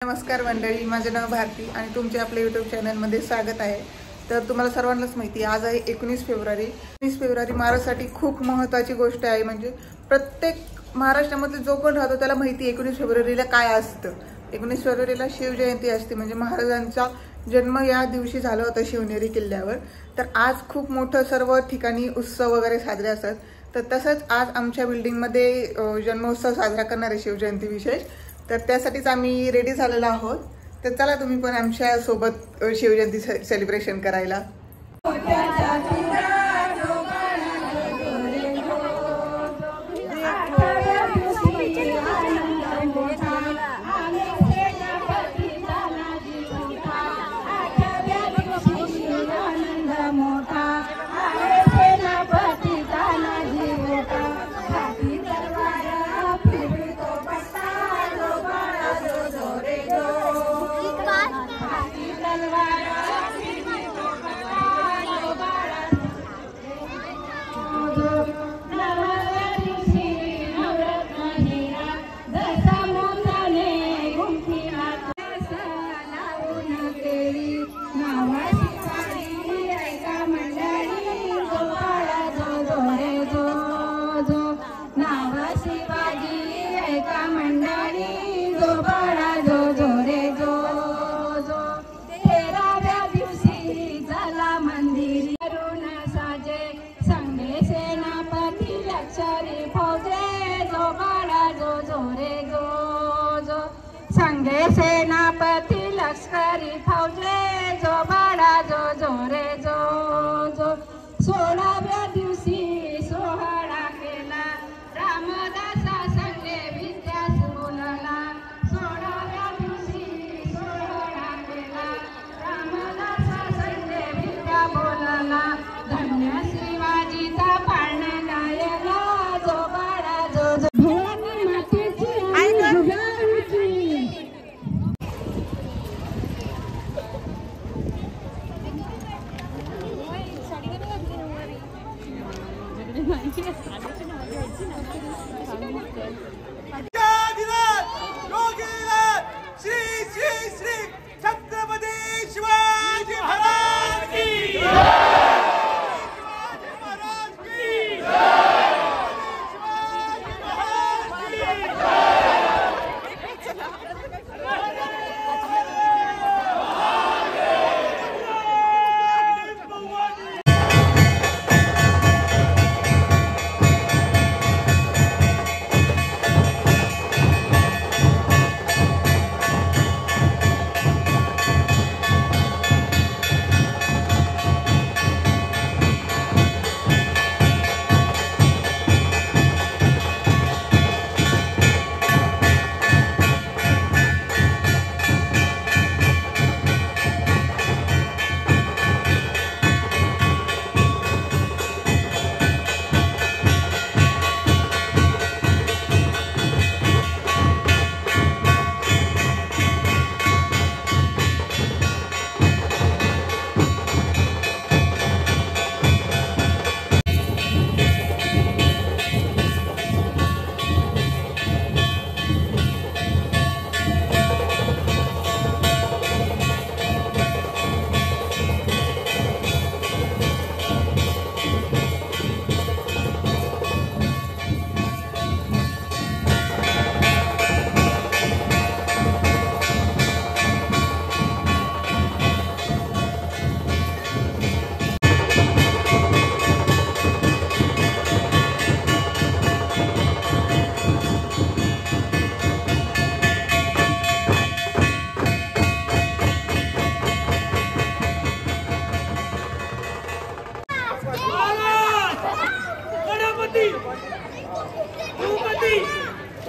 नमस्कार मंडळी, माझे नाव भारती आणि तुमचे आपल्या यूट्यूब चॅनलमध्ये स्वागत आहे। तर तुम्हाला सर्वांनाच माहिती आहे आज आहे 19 फेब्रुवारी। 19 फेब्रुवारी महाराष्ट्रासाठी खूप महत्त्वाची गोष्ट आहे। म्हणजे प्रत्येक महाराष्ट्रामध्ये जो कोण राहतो त्याला माहिती आहे 19 फेब्रुवारीला काय असतं। 19 फेब्रुवारीला शिवजयंती असते, म्हणजे महाराजांचा जन्म या दिवशी झाला होता शिवनेरी किल्ल्यावर। तर आज खूप मोठं सर्व ठिकाणी उत्सव वगैरे साजरे असतात। तर तसंच आज आमच्या बिल्डिंगमध्ये जन्मोत्सव साजरा करणार आहे, शिवजयंती विशेष। तर त्यासाठीच आम्ही रेडी झालेलो आहोत। तर चला तुम्ही पण आमच्या सोबत शिवजयंती सेलिब्रेशन करायला। संगे सेनापती लष्करी फौजे जो बाळा जो जो रे जो जो। 16व्या दिवशी सोहळा केला रामदासा संगे विद्यास बोलला। 16व्या दिवशी सोहळा केला रामदासा संगे विद्या बोलला। धन्य शिवाजीचा पाळण गायला जो बाळा जो जो। श्री श्री श्री छत्रपती शिवाजी महाराज की जय। शिवाजी महाराज की जय। शिवाजी महाराज की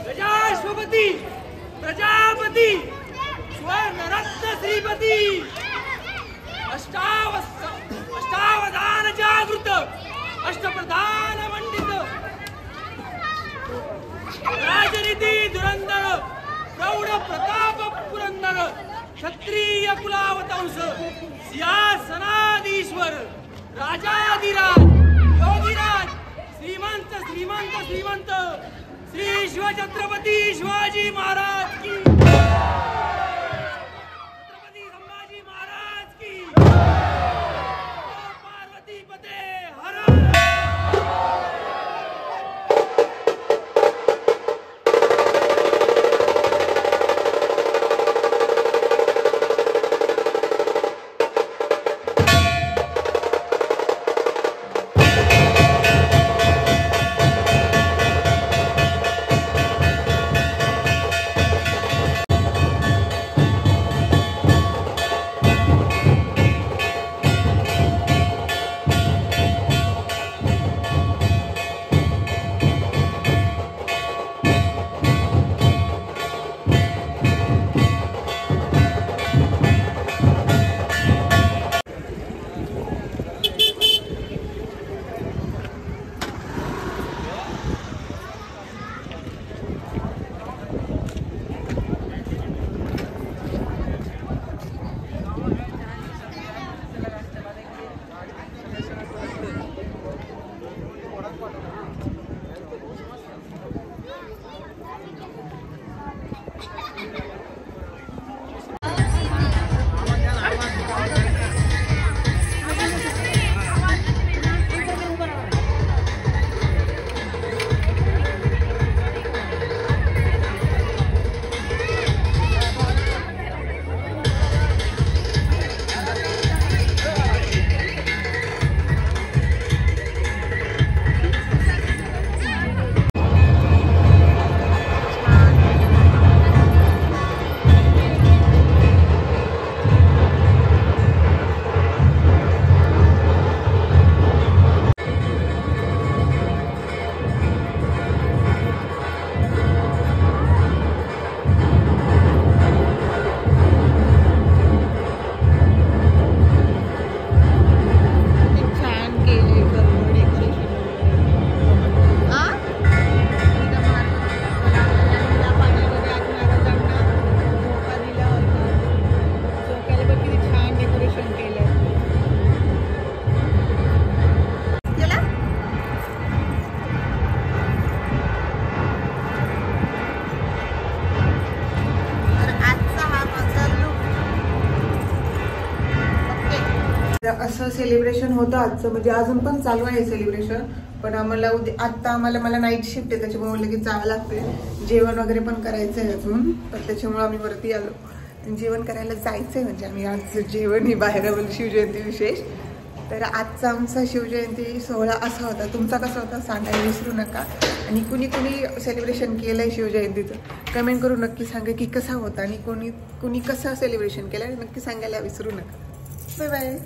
प्रजापति प्रजापति स्वर्ण रत्न श्रीपति अष्टावधान जागृत अष्टप्रधान मंडित राजनीति धुरंधर प्रौढ प्रताप पुरंदर क्षत्रिय कुलावतंस सिंहासनाधीश्वर राजाधिराज योगीराज श्रीमंत श्रीमंत श्रीमंत श्री शिवछत्रपती शिवाजी महाराज की असं सेलिब्रेशन होतं आजचं, म्हणजे अजून पण चालू आहे सेलिब्रेशन. पण आम्हाला आता मला नाईट शिफ्ट आहे, त्याच्यामुळे लगेच जावं लागते. जेवण वगैरे पण करायचं आहे अजून, तर त्याच्यामुळे आम्ही वरती आलो. जेवण करायला जायचं आहे, म्हणजे आम्ही आज जेवण ही बाहेर शिवजयंती विशेष. तर आजचा आमचा शिवजयंती सोहळा असा होता. तुमचा कसा होता सांगायला विसरू नका. आणि कुणी सेलिब्रेशन केलं आहे शिवजयंतीचं कमेंट करून नक्की सांगा की कसा होता, आणि कुणी कसं सेलिब्रेशन केलं नक्की सांगायला विसरू नका. Bye bye.